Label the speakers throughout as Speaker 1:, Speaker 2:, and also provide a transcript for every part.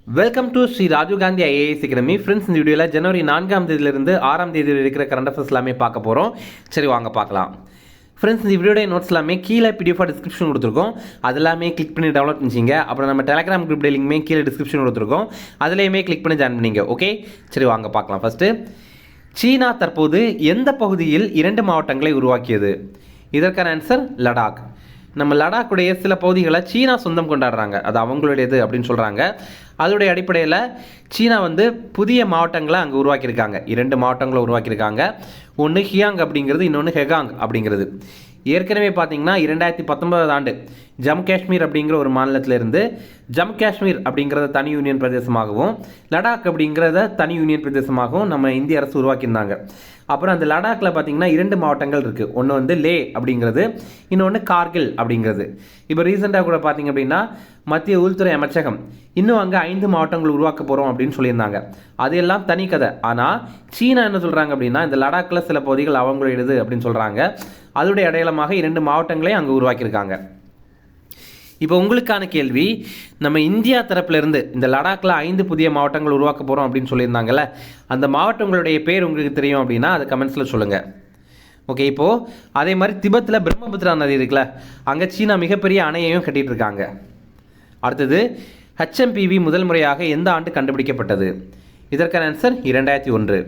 Speaker 1: Welcome to Shri Rajiv Gandhi IAS academy. Friends, இந்த வீடியோவில் ஜனவரி 4ஆம் தேதியிலிருந்து 6ஆம் தேதி இருக்கிற கரண்ட் அஃபேர்ஸ் எல்லாமே பார்க்க போகிறோம். சரி, வாங்க பார்க்கலாம். ஃப்ரெண்ட்ஸ், இந்த வீடியோட நோட்ஸ் எல்லாமே கீழே பிடிஎஃபாக டிஸ்கிரிப்ஷன் கொடுத்துருக்கோம். அது எல்லாமே கிளிக் பண்ணி டவுன்லோட் பண்ணிச்சிங்க. அப்புறம் நம்ம டெலகிராம் குரூப் லிங்க்மே கீழே டிஸ்கிரிப்ஷன் கொடுத்துருக்கோம். அதுலேயுமே கிளிக் பண்ணி ஜாயின் பண்ணிங்க. ஓகே, சரி வாங்க பார்க்கலாம். ஃபஸ்ட்டு, சீனா தற்போது எந்த பகுதியில் 2 மாவட்டங்களை உருவாக்கியது? இதற்கான ஆன்சர் லடாக். நம்ம லடாக்குடைய சில பகுதிகளை சீனா சொந்தம் கொண்டாடுறாங்க, அது அவங்களுடையது அப்படின்னு சொல்கிறாங்க. அதோடைய அடிப்படையில் சீனா புதிய மாவட்டங்களை அங்கே உருவாக்கியிருக்காங்க. 2 மாவட்டங்களை உருவாக்கியிருக்காங்க. ஒன்று ஹியாங் அப்படிங்கிறது, இன்னொன்று ஹெகாங் அப்படிங்கிறது. ஏற்கனவே பார்த்தீங்கன்னா 2019 ஆண்டு ஜம்மு காஷ்மீர் அப்படிங்கிற ஒரு மாநிலத்திலிருந்து ஜம்மு காஷ்மீர் அப்படிங்கிறத தனி யூனியன் பிரதேசமாகவும் லடாக் அப்படிங்கிறத தனி யூனியன் பிரதேசமாகவும் நம்ம இந்திய அரசு உருவாக்கியிருந்தாங்க. அப்புறம் அந்த லடாக்கில் பார்த்தீங்கன்னா 2 மாவட்டங்கள் இருக்குது. ஒன்று லே அப்படிங்கிறது, இன்னொன்று கார்கில் அப்படிங்கிறது. இப்போ ரீசெண்டாக கூட பார்த்தீங்க அப்படின்னா மத்திய உள்துறை அமைச்சகம் இன்னும் அங்கே 5 மாவட்டங்கள் உருவாக்க போகிறோம் அப்படின்னு சொல்லியிருந்தாங்க. அது எல்லாம் தனி கதை. ஆனால் சீனா என்ன சொல்கிறாங்க அப்படின்னா இந்த லடாக்கில் சில பகுதிகள் அவங்களுடையது அப்படின்னு சொல்கிறாங்க. அதோடைய அடையாளமாக 2 மாவட்டங்களையும் அங்கே உருவாக்கியிருக்காங்க. இப்போ உங்களுக்கான கேள்வி, நம்ம இந்தியா தரப்பிலிருந்து இந்த லடாக்கில் 5 புதிய மாவட்டங்கள் உருவாக்க போகிறோம் அப்படின்னு சொல்லியிருந்தாங்கல்ல, அந்த மாவட்டங்களுடைய பேர் உங்களுக்கு தெரியும் அப்படின்னா அது கமெண்ட்ஸில் சொல்லுங்கள். ஓகே, இப்போது அதே மாதிரி திபெத்தில் பிரம்மபுத்திரா நதி இருக்குல்ல, அங்கே சீனா மிகப்பெரிய அணையையும் கட்டிகிட்டு இருக்காங்க. அடுத்தது, HMPV முதல் முறையாக எந்த ஆண்டு கண்டுபிடிக்கப்பட்டது? இதற்கான ஆன்சர் 2001.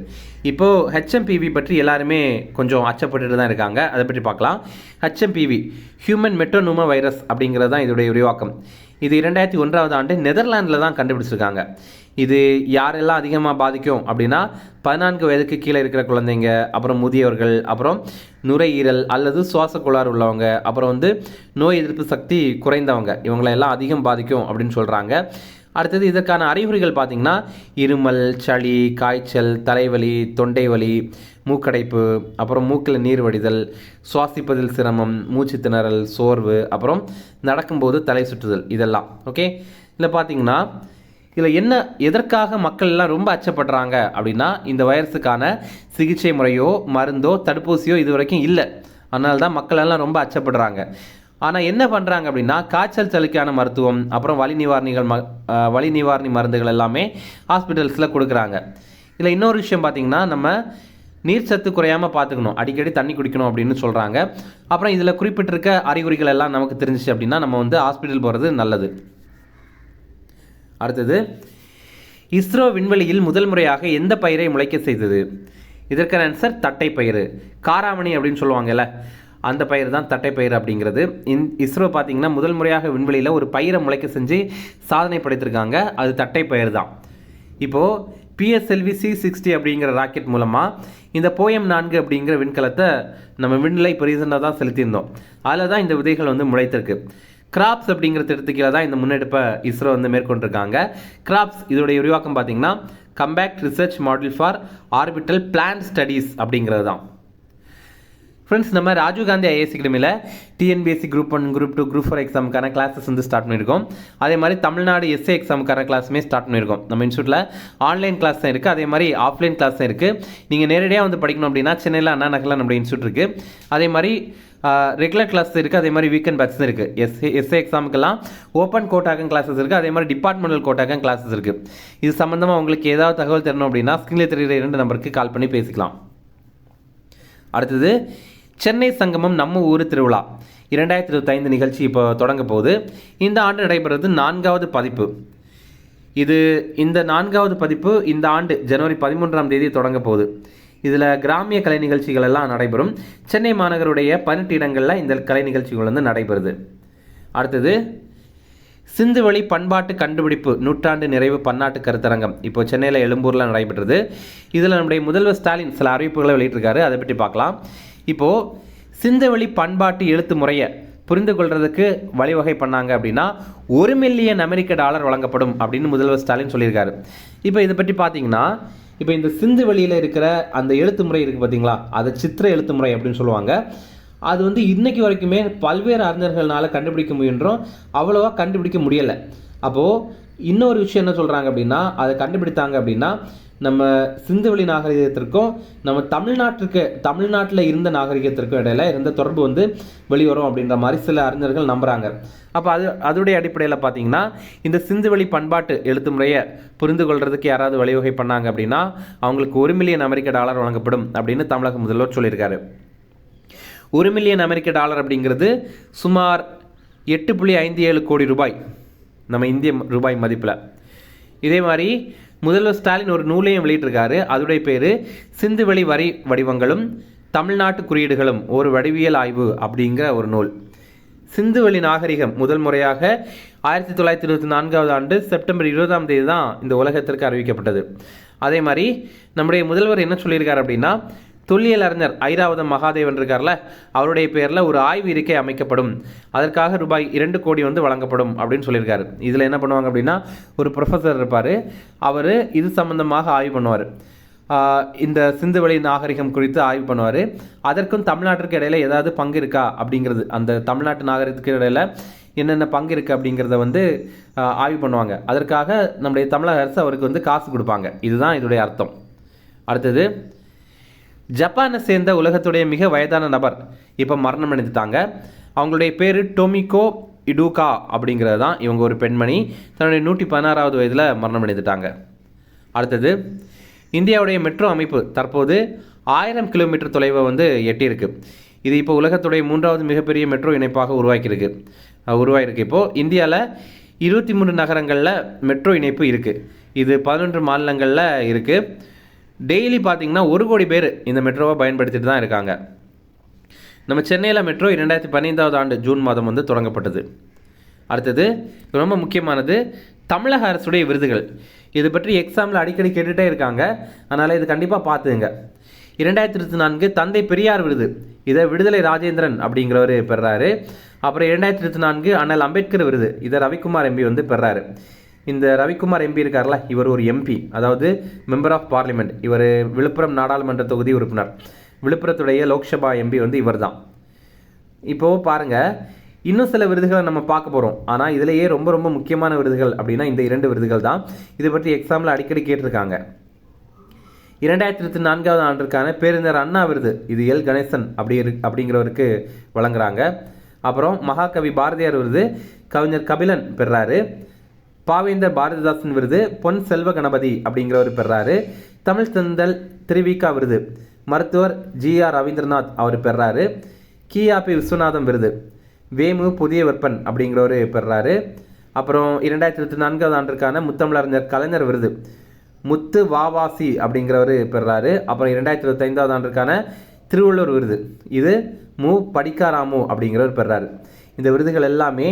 Speaker 1: இப்போது HMPV பற்றி எல்லாருமே கொஞ்சம் அச்சப்பட்டு தான் இருக்காங்க. அதை பற்றி பார்க்கலாம். HMPV ஹியூமன் மெட்டோனூமா வைரஸ் அப்படிங்கிறது தான் இதோடைய விரிவாக்கம். இது 2001ஆவது ஆண்டு நெதர்லாண்டில் தான் கண்டுபிடிச்சிருக்காங்க. இது யாரெல்லாம் அதிகமாக பாதிக்கும் அப்படின்னா 14 வயதுக்கு கீழே இருக்கிற குழந்தைங்க, அப்புறம் முதியவர்கள், அப்புறம் நுரையீரல் அல்லது சுவாச கோளாறு உள்ளவங்க, அப்புறம் நோய் எதிர்ப்பு சக்தி குறைந்தவங்க, இவங்களெல்லாம் அதிகம் பாதிக்கும் அப்படின்னு சொல்கிறாங்க. அடுத்தது, இதற்கான அறிகுறிகள் பார்த்திங்கன்னா இருமல், சளி, காய்ச்சல், தலைவலி, தொண்டை வலி, மூக்கடைப்பு, அப்புறம் மூக்கில் நீர் வடிதல், சுவாசிப்பதில் சிரமம், மூச்சு திணறல், சோர்வு, அப்புறம் நடக்கும்போது தலை சுற்றுதல், இதெல்லாம். ஓகே, இதில் பார்த்திங்கன்னா இதில் எதற்காக மக்கள் எல்லாம் ரொம்ப அச்சப்படுறாங்க அப்படின்னா இந்த வைரஸுக்கான சிகிச்சை முறையோ மருந்தோ தடுப்பூசியோ இது வரைக்கும் இல்லை. அதனால தான் மக்கள் எல்லாம் ரொம்ப அச்சப்படுறாங்க. ஆனால் என்ன பண்ணுறாங்க அப்படின்னா காய்ச்சல் சளிக்கான மருத்துவம், அப்புறம் வலி நிவாரணி மருந்துகள் எல்லாமே ஹாஸ்பிட்டல்ஸில் கொடுக்குறாங்க. இதில் இன்னொரு விஷயம் பார்த்திங்கன்னா நம்ம நீர் சத்து குறையாமல் பார்த்துக்கணும், அடிக்கடி தண்ணி குடிக்கணும் அப்படின்னு சொல்கிறாங்க. அப்புறம் இதில் குறிப்பிட்டிருக்க அறிகுறிகள் எல்லாம் நமக்கு தெரிஞ்சிச்சு அப்படின்னா நம்ம ஹாஸ்பிட்டல் போகிறது நல்லது. அடுத்தது, இஸ்ரோ விண்வெளியில் முதல் முறையாக எந்த பயிரை முளைக்க செய்தது? இதற்கான ஆன்சர் தட்டைப்பயிறு. காராமணி அப்படின்னு சொல்லுவாங்கல்ல, அந்த பயிர் தான் தட்டைப்பயிறு அப்படிங்கிறது. இஸ்ரோ பார்த்தீங்கன்னா முதல் முறையாக விண்வெளியில் ஒரு பயிரை முளைக்க செஞ்சு சாதனை படைத்திருக்காங்க. அது தட்டைப்பயிர் தான். இப்போது PSLV C60 அப்படிங்கிற ராக்கெட் மூலமாக இந்த போயம் 4 அப்படிங்கிற விண்கலத்தை நம்ம விண்ணில் இப்போ ரீசெண்டாக தான் செலுத்தியிருந்தோம். அதில் தான் இந்த விதைகள் முளைத்திருக்கு. கிராப்ஸ் அப்படிங்கிற திட்டத்துக்கு தான் இந்த முன்னெடுப்பை இஸ்ரோ மேற்கொண்டிருக்காங்க. கிராப்ஸ் இதோடைய விரிவாக்கம் பார்த்தீங்கன்னா compact research model for orbital plan studies அப்படிங்கிறது தான். ஃப்ரெண்ட்ஸ், நம்ம ராஜீவ் காந்தி ஐஏஎஸ் அகாடமியில் TNPSC Group 1, Group 2, Group 4 எக்ஸாமுக்கான கிளாஸஸ் ஸ்டார்ட் பண்ணியிருக்கோம். அதே மாதிரி தமிழ்நாடு SA எக்ஸாமுக்கான கிளாஸுமே ஸ்டார்ட் பண்ணியிருக்கோம். நம்ம இன்ஸ்டியூட்டில் ஆன்லைன் கிளாஸ் தான் இருக்குது, அதே மாதிரி ஆஃப்லைன் கிளாஸ் தான் இருக்குது. நீங்கள் நேரடியாக படிக்கணும் அப்படின்னா சென்னையில் அண்ணா நகரில் நம்ம இன்ஸ்டியூட் இருக்குது. அதே மாதிரி ரெகுலர் கிளாஸ் இருக்குது, அதே மாதிரி வீக்கெண்ட் பேட்ச் இருக்குது. SA எக்ஸாமுக்கெல்லாம் ஓப்பன் கோட்டாக்கம் கிளாஸஸ் இருக்குது, அதே மாதிரி டிபார்ட்மெண்டல் கோட்டாக்கம் கிளாஸஸ் இருக்குது. இது சம்மந்தமாக உங்களுக்கு ஏதாவது தகவல் தரணும் அப்படின்னா ஸ்க்ரீனில் தெரிகிற 2 நம்பருக்கு கால் பண்ணி பேசிக்கலாம். அடுத்தது, சென்னை சங்கமம் நம்ம ஊர் திருவிழா 2025 நிகழ்ச்சி இப்போ தொடங்க போகுது. இந்த ஆண்டு நடைபெறுவது 4வது பதிப்பு. இந்த 4வது பதிப்பு இந்த ஆண்டு ஜனவரி 13ஆம் தேதி தொடங்க போகுது. இதில் கிராமிய கலை நிகழ்ச்சிகள் எல்லாம் நடைபெறும். சென்னை மாநகருடைய 18 இடங்களில் இந்த கலை நிகழ்ச்சிகள் நடைபெறுது. அடுத்தது, சிந்துவெளி பண்பாட்டு கண்டுபிடிப்பு நூற்றாண்டு நிறைவு பன்னாட்டு கருத்தரங்கம் இப்போ சென்னையில் எழும்பூரில் நடைபெற்றது. இதில் நம்முடைய முதல்வர் ஸ்டாலின் சில அறிவிப்புகளை வெளியிட்டிருக்காரு, அதை பற்றி பார்க்கலாம். இப்போது சிந்துவெளி பண்பாட்டு எழுத்து முறையை புரிந்து கொள்றதுக்கு வழிவகை பண்ணாங்க அப்படின்னா $1 மில்லியன் வழங்கப்படும் அப்படின்னு முதல்வர் ஸ்டாலின் சொல்லியிருக்காரு. இப்போ இதை பற்றி பார்த்தீங்கன்னா இப்போ இந்த சிந்து வெளியில் இருக்கிற அந்த எழுத்து முறை இருக்குது பார்த்தீங்களா, அது சித்திர எழுத்து முறை அப்படின்னு சொல்லுவாங்க. அது இன்னைக்கு வரைக்குமே பல்வேறு அறிஞர்களால் கண்டுபிடிக்க முயன்றோம், அவ்வளோவா கண்டுபிடிக்க முடியலை. அப்போது இன்னொரு விஷயம் என்ன சொல்கிறாங்க அப்படின்னா அதை கண்டுபிடித்தாங்க அப்படின்னா நம்ம சிந்துவெளி நாகரிகத்திற்கும் நம்ம தமிழ்நாட்டில் இருந்த நாகரிகத்திற்கும் இடையில இருந்த தொடர்பு வந்து வெளிவரும் அப்படின்ற மாதிரி சில அறிஞர்கள் நம்புகிறாங்க. அப்போ அதோடைய அடிப்படையில் பார்த்தீங்கன்னா இந்த சிந்துவெளி பண்பாட்டு எழுத்து முறையை புரிந்து கொள்றதுக்கு யாராவது வழிவகை பண்ணாங்க அப்படின்னா அவங்களுக்கு $1 மில்லியன் வழங்கப்படும் அப்படின்னு தமிழக முதல்வர் சொல்லியிருக்காரு. $1 மில்லியன் அப்படிங்கிறது சுமார் 8.57 கோடி ரூபாய் நம்ம இந்திய ரூபாய் மதிப்பில். இதே மாதிரி முதல்வர் ஸ்டாலின் ஒரு நூலையும் வெளியிட்டிருக்காரு. அதோடைய பேர் சிந்துவெளி வரி வடிவங்களும் தமிழ்நாட்டு குறியீடுகளும் ஒரு வடிவியல் ஆய்வு அப்படிங்கிற ஒரு நூல். சிந்துவெளி நாகரிகம் முதல் முறையாக 1924 ஆண்டு செப்டம்பர் 20 தான் இந்த உலகத்திற்கு அறிவிக்கப்பட்டது. அதே மாதிரி நம்முடைய முதல்வர் என்ன சொல்லியிருக்காரு அப்படின்னா தொல்லியல் அறிஞர் ஐராவதம் மகாதேவன் இருக்கார்ல, அவருடைய பேரில் ஒரு ஆய்வு இருக்கை அமைக்கப்படும், அதற்காக ரூபாய் 2 கோடி வந்து வழங்கப்படும் அப்படின்னு சொல்லியிருக்காரு. இதில் என்ன பண்ணுவாங்க அப்படின்னா ஒரு ப்ரொஃபஸர் இருப்பார், அவர் இது சம்பந்தமாக ஆய்வு பண்ணுவார். இந்த சிந்துவெளி நாகரிகம் குறித்து ஆய்வு பண்ணுவார். அதற்கும் தமிழ்நாட்டிற்கு இடையில ஏதாவது பங்கு இருக்கா அப்படிங்கிறது, அந்த தமிழ்நாட்டு நாகரிகத்துக்கு இடையில என்னென்ன பங்கு இருக்குது அப்படிங்கிறத வந்து ஆய்வு பண்ணுவாங்க. அதற்காக நம்முடைய தமிழக அரசு அவருக்கு வந்து காசு கொடுப்பாங்க. இதுதான் இதோடைய அர்த்தம். அடுத்தது, ஜப்பானை சேர்ந்த உலகத்துடைய மிக வயதான நபர் இப்போ மரணம் அடைந்துட்டாங்க. அவங்களுடைய பேர் டொமிகோ இடூகா அப்படிங்கிறது தான். இவங்க ஒரு பெண்மணி, தன்னுடைய 116வது வயதில் மரணம் அடைந்துட்டாங்க. அடுத்தது, இந்தியாவுடைய மெட்ரோ அமைப்பு தற்போது 1000 கிலோமீட்டர் தொலைவை வந்து எட்டியிருக்கு. இது இப்போ உலகத்துடைய 3வது மிகப்பெரிய மெட்ரோ இணைப்பாக உருவாயிருக்கு. இப்போது இந்தியாவில் 23 நகரங்களில் மெட்ரோ இணைப்பு இருக்குது. இது 11 மாநிலங்களில் இருக்குது. டெய்லி பார்த்திங்கன்னா 1 கோடி பேர் இந்த மெட்ரோவை பயன்படுத்திட்டு தான் இருக்காங்க. நம்ம சென்னையில் மெட்ரோ 2015 ஆண்டு ஜூன் மாதம் வந்து தொடங்கப்பட்டது. அடுத்தது, ரொம்ப முக்கியமானது, தமிழக அரசுடைய விருதுகள். இது பற்றி எக்ஸாமில் அடிக்கடி கேட்டுகிட்டே இருக்காங்க, அதனால் இது கண்டிப்பாக பார்த்துங்க. 2024 தந்தை பெரியார் விருது, இதை விடுதலை ராஜேந்திரன் அப்படிங்கிறவர் பெறாரு. அப்புறம் 2024 அண்ணல் அம்பேத்கர் விருது, இதை ரவிக்குமார் எம்பி வந்து பெறாரு. இந்த ரவிக்குமார் எம்பி இருக்கார்ல, இவர் ஒரு எம்பி, அதாவது மெம்பர் ஆஃப் பார்லிமெண்ட். இவர் விழுப்புரம் நாடாளுமன்ற தொகுதி உறுப்பினர். விழுப்புரத்துடைய லோக்சபா எம்பி வந்து இவர் தான். இப்போது பாருங்கள், இன்னும் சில விருதுகளை நம்ம பார்க்க போகிறோம். ஆனால் இதிலேயே ரொம்ப ரொம்ப முக்கியமான விருதுகள் அப்படின்னா இந்த 2 விருதுகள் தான். இதை பற்றி எக்ஸாமில் அடிக்கடி கேட்டிருக்காங்க. 2024 ஆண்டிற்கான பேரிஞர் அண்ணா விருது, இது எல் கணேசன் அப்படிங்கிறவருக்கு வழங்குறாங்க. அப்புறம் மகாகவி பாரதியார் விருது கவிஞர் கபிலன் பெறாரு. பாவேந்தர் பாரதிதாசன் விருது பொன் செல்வ கணபதி அப்படிங்கிறவர் பெறாரு. தமிழ் தென்றல் திருவிக்கா விருது மருத்துவர் GR ரவீந்திரநாத் அவர் பெறாரு. கிஆபி விஸ்வநாதம் விருது வேமு புதிய வெப்பன் அப்படிங்கிறவர் பெறாரு. அப்புறம் 2024 ஆண்டிற்கான முத்தமிழறிஞர் கலைஞர் விருது முத்து வாவாசி அப்படிங்கிறவர் பெறாரு. அப்புறம் 2025 ஆண்டிற்கான திருவள்ளுவர் விருது இது மு படிக்காராமு அப்படிங்கிறவர் பெறாரு. இந்த விருதுகள் எல்லாமே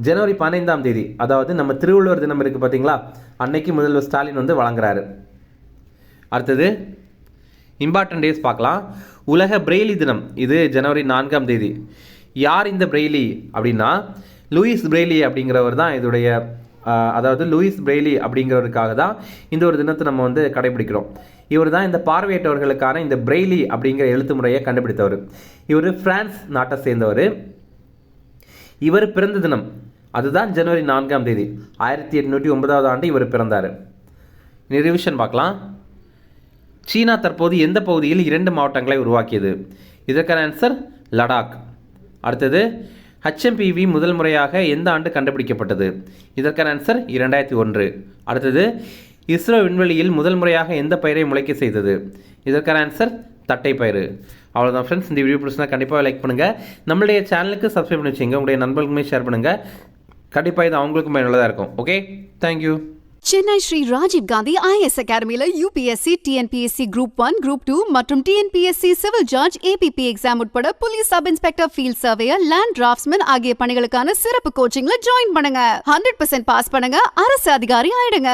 Speaker 1: ஜனவரி 15 அதாவது நம்ம திருவள்ளுவர் தினம் இருக்குது பார்த்தீங்களா, அன்னைக்கு முதல்வர் ஸ்டாலின் வந்து வழங்குறாரு. அடுத்தது, இம்பார்ட்டன்ட் டேஸ் பார்க்கலாம். உலக பிரெய்லி தினம், இது ஜனவரி 4 யார் இந்த பிரெய்லி அப்படின்னா லூயிஸ் பிரெய்லி அப்படிங்கிறவர் தான் இதோடைய, அதாவது லூயிஸ் பிரெய்லி அப்படிங்கிறவருக்காக தான் இந்த ஒரு தினத்தை நம்ம வந்து கடைபிடிக்கிறோம். இவர் தான் இந்த பார்வையற்றவர்களுக்கான இந்த பிரெய்லி அப்படிங்கிற எழுத்து முறையை கண்டுபிடித்தவர். இவர் பிரான்ஸ் நாட்டை சேர்ந்தவர். இவர் பிறந்த தினம் அதுதான் ஜனவரி 4 1809 ஆண்டு இவர் பிறந்தார். ரிவிஷன் பார்க்கலாம். சீனா தற்போது எந்த பகுதியில் 2 மாவட்டங்களை உருவாக்கியது? இதற்கான ஆன்சர் லடாக். அடுத்தது, HMPV முதல் முறையாக எந்த ஆண்டு கண்டுபிடிக்கப்பட்டது? இதற்கான ஆன்சர் 2001. அடுத்தது, இஸ்ரோ விண்வெளியில் முதல் முறையாக எந்த பயிரை முளைக்க செய்தது? இதற்கான ஆன்சர் தட்டைப்பயிறு. அவ்வளோதான் ஃப்ரெண்ட்ஸ். இந்த வீடியோ பிடிச்சினா கண்டிப்பாக லைக் பண்ணுங்கள். நம்மளுடைய சேனலுக்கு சப்ஸ்கிரைப் பண்ணி வச்சுங்க. உங்களுடைய நண்பர்களுக்குமே ஷேர் பண்ணுங்கள். கண்டிப்பாக இது அவங்களுக்கும் பயனுள்ளதாக இருக்கும். Okay, thank you.
Speaker 2: Chennai Shri Rajiv Gandhi IAS அகாடமியில் UPSC, TNPSC Group 1, Group 2 மற்றும் TNPSC Civil Judge, APP exam உட்பட police sub inspector, field surveyor, land draftsman ஆகிய பணிகளுக்கான சிறப்பு கோச்சிங்ல ஜாயின் பண்ணுங்க. 100% பாஸ் பண்ணுங்க, அரசு அதிகாரி ஆயிடுங்க.